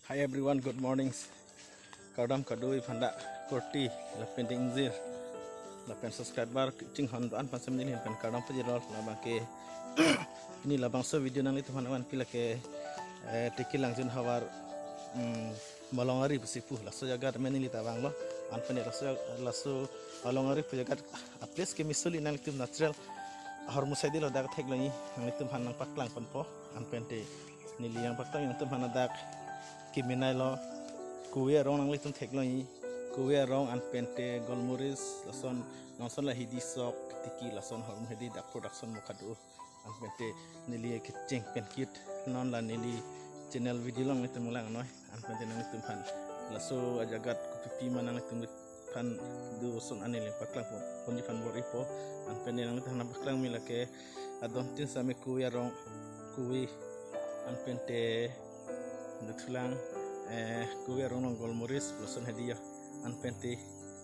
Hi everyone, good morning. Kadam kadui phanda korti la pending zir la pen subscriber ching han an pan sem nin pen kadam pajirol la ba ke ini la bangso video nang itu han pila ke tekilang jun hawar malongari pusipu la so jagar menili tabang lo an pen la so malongari pu jagar a place ke misuli nang itu natural har musai dilo dak thek lani nang itu han nang paklang pan po an pen te nili yang paklang yang tu han dak kiminai lo kuwe rong nang litum theklo yi kuwe rong an pente golmoris lason nonson la hidi sok tiki lason horm hedi dak production mukadu an pente nili ke ceng pen kit non la nili channel video long litum lang noy an pente nang litum han laso ajagat kupipi manang litum pan du son anile paklang pon pan boripo an pente nang litum han paklang milake adon tin same kuwe rong kuwe an pente nutlang kuwe rong golmoris bloson hadiah an pente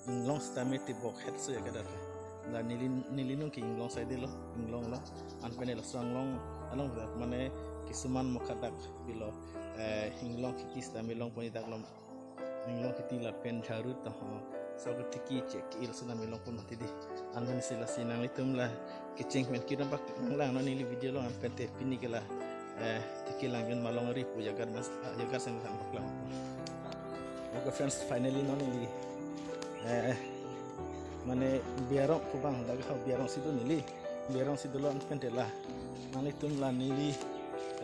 inglong stame ti bok het so ya kadar la nilin ki inglong sai dilo inglong lo an pene la sanglong along da mane kisuman mokadak bilo inglong ki stame long poni dak lom inglong ki la pen jaru ta so ko tiki cek il sana milong pon mati di an pene sila sinang litum la kiceng men ki dampak lang no nili video lo an pente pini kala tiki langun malong ripu jagar sang sang paklang. Oke friends, finally noni mane biarong kubang daga kau biarong situ nili biarong situ lo anpen tela nani tum la nili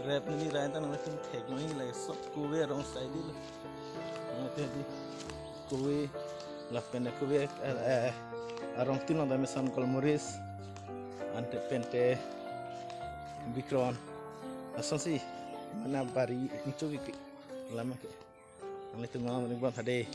rap nili raita nani tum teknologi la sok kuwe rong saidil nani tadi kuwe la pende kuwe arong tin nanda mesan kolmoris ante pente bikron asal sih mana bari itu gitu lama ke nanti tunggu nanti buat tadi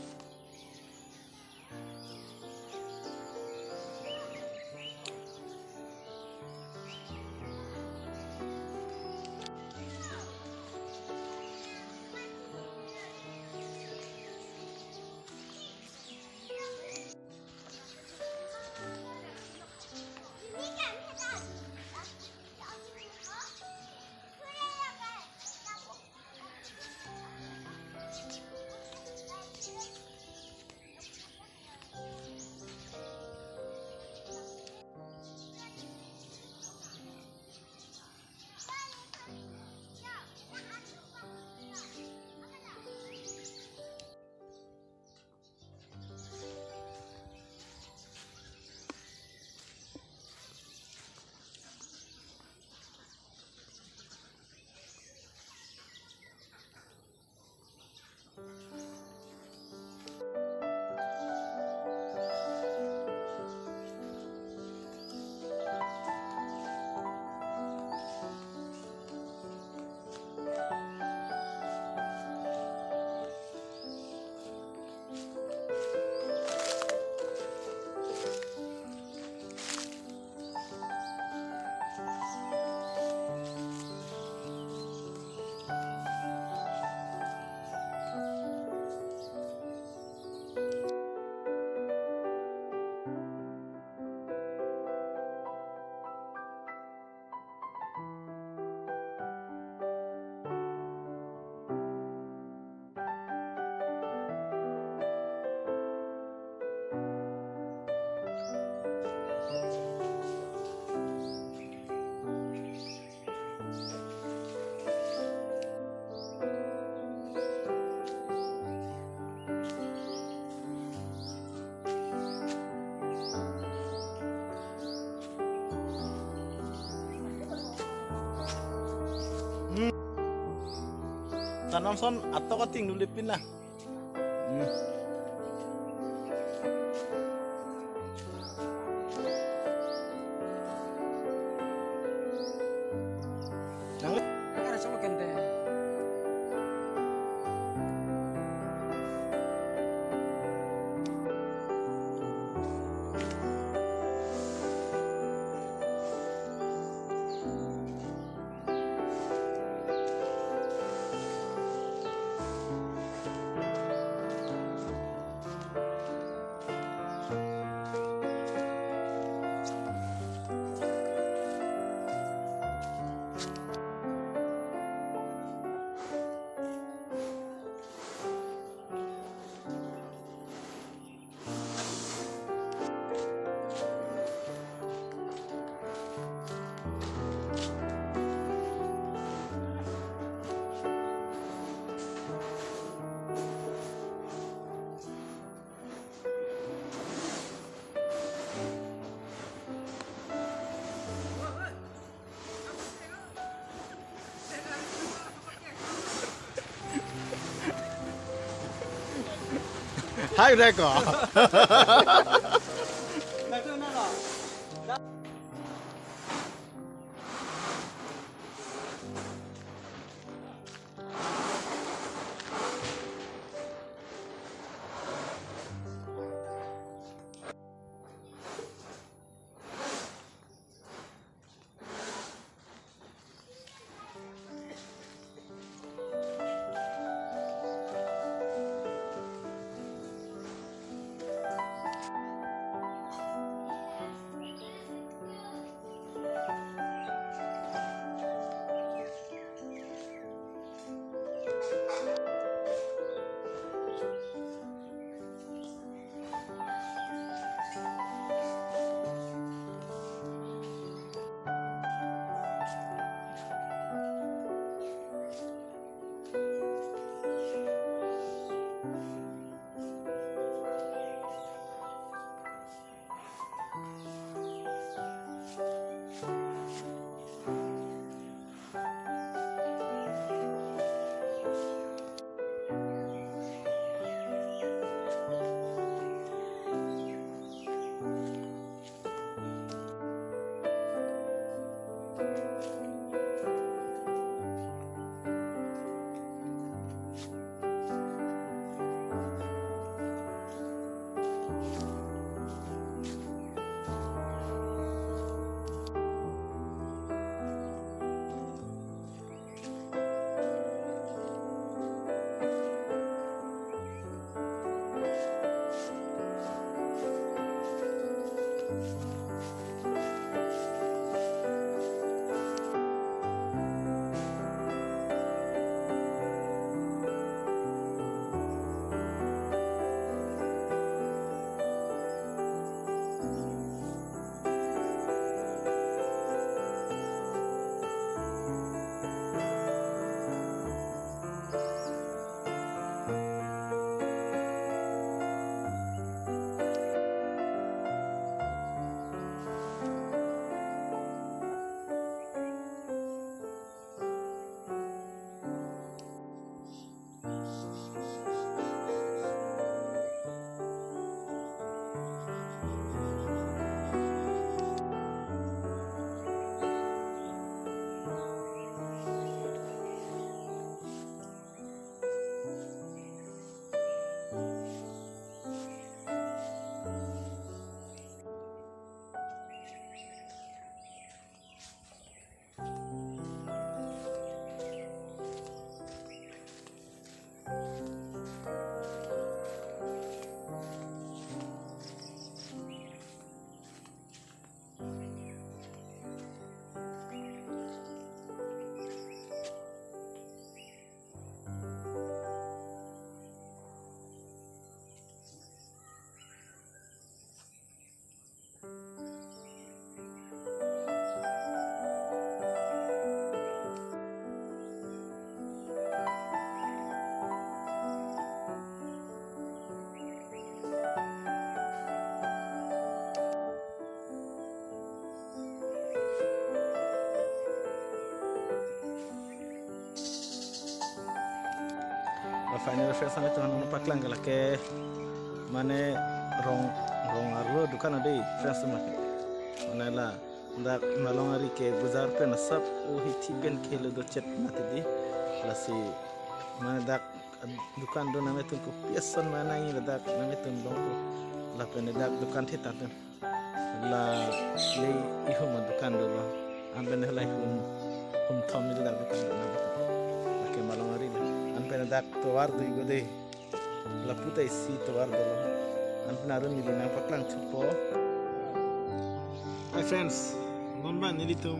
tanam son atau kating dulu pindah. Ada sama kente. Hai Reko. Final face ane tuhan ono paklang ke mane rong arlo dukan ade face mak onela ndak malong ari ke guzar pe nasab o hithi ben khelo do chet matidi lasi mane dak dukan do name tun ko pieson mana ngi dak name tun dong ko la pe dak dukan thi tatun la le ihu ma dukan do lo amben helai hum thom mi dak dukan do name ke malong ari an dak towar do igode la puta isi towar do lo an arun ni na paklang chupo. Hi friends, non ban nili tum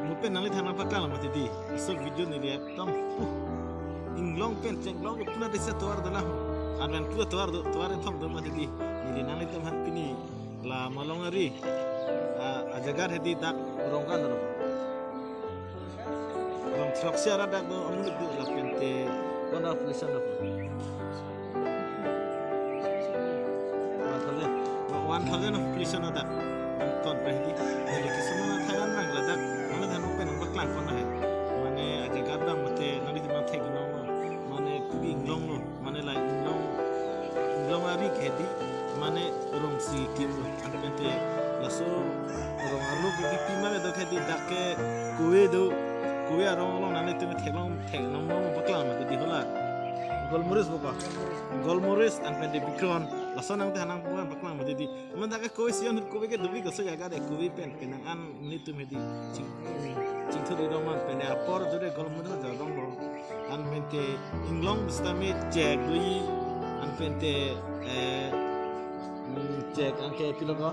mupen nali thana paklang mati di so video nili tom inglong pen ceng long puna desa towar do la an ran pura towar en thom do mati di nili nali tum han pini la malongari a jagar hedi dak ronggan do Rom traksiara dak do amun do la pente kona application do 1000 of application do dak ton pehdi jadi kisana Thailand nang la dak mana dan open ang baklang kona hai mane aja gadang mate nali ma thek no mane ping long no mane la long babi kedi mane rong si kim ante bente laso rong arlo ke pima do kedi dakke kuwe arong long nane tu thek nong bakla ma di hola golmuris boka golmuris ante bente bikron laso nang te hanang buan bakla ma di man dakke kuwe sion kuwe ke dubi goso jaga de kuwe pen penang an ni tu medi cing thuri do man pen apor dure golmuris do dong bo an bente inglong bistame jack dui an bente cek angke pilogo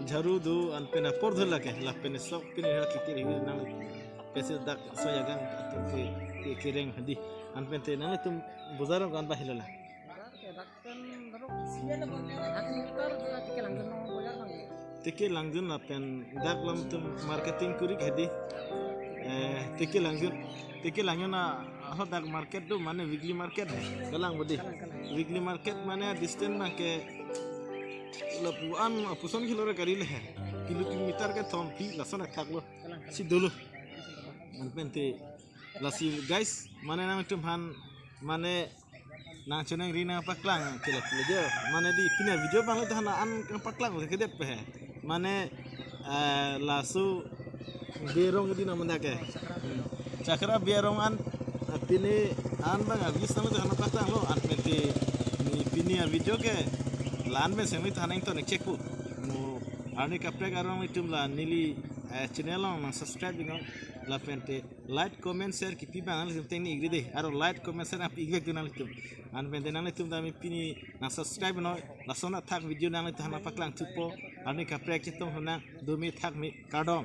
jaru do an pena por dhla ke la pena sok pina ha kiti ri nang pese dak so yagan ke kireng hadi an pente nang tum buzaro gan ba hilala Dakkan baru siya na bang hati mutar tike langgeng nong bojar bang. tike langjun la pen dak lam tum marketing kurik hadi tike langjun na dak market do mane weekly market galang bodi weekly market mane distance na ke lapuan puson kilore kari le kilometer ke thom pi lasana thaklo si dulu an pente lasi guys mane nang tum han mane nang chuneng rina paklang kila je mane di pina video bang le hana an paklang ke det pe mane lasu berong di namanya ke cakra berong an pini an bang abis nang le hana paklang lo an pente ni pini video ke lan me semi thaneng to nek checkku mo arni kapre garong itum la nili channel on subscribe ding la pente like comment share ki piba nang itum tengni igri de aro like comment share ap igve nang itum an pente nang itum da mi pini na subscribe no la sona thak video nang itum hana paklang tupo arni kapre chitom hona 2 mi thak mi kadom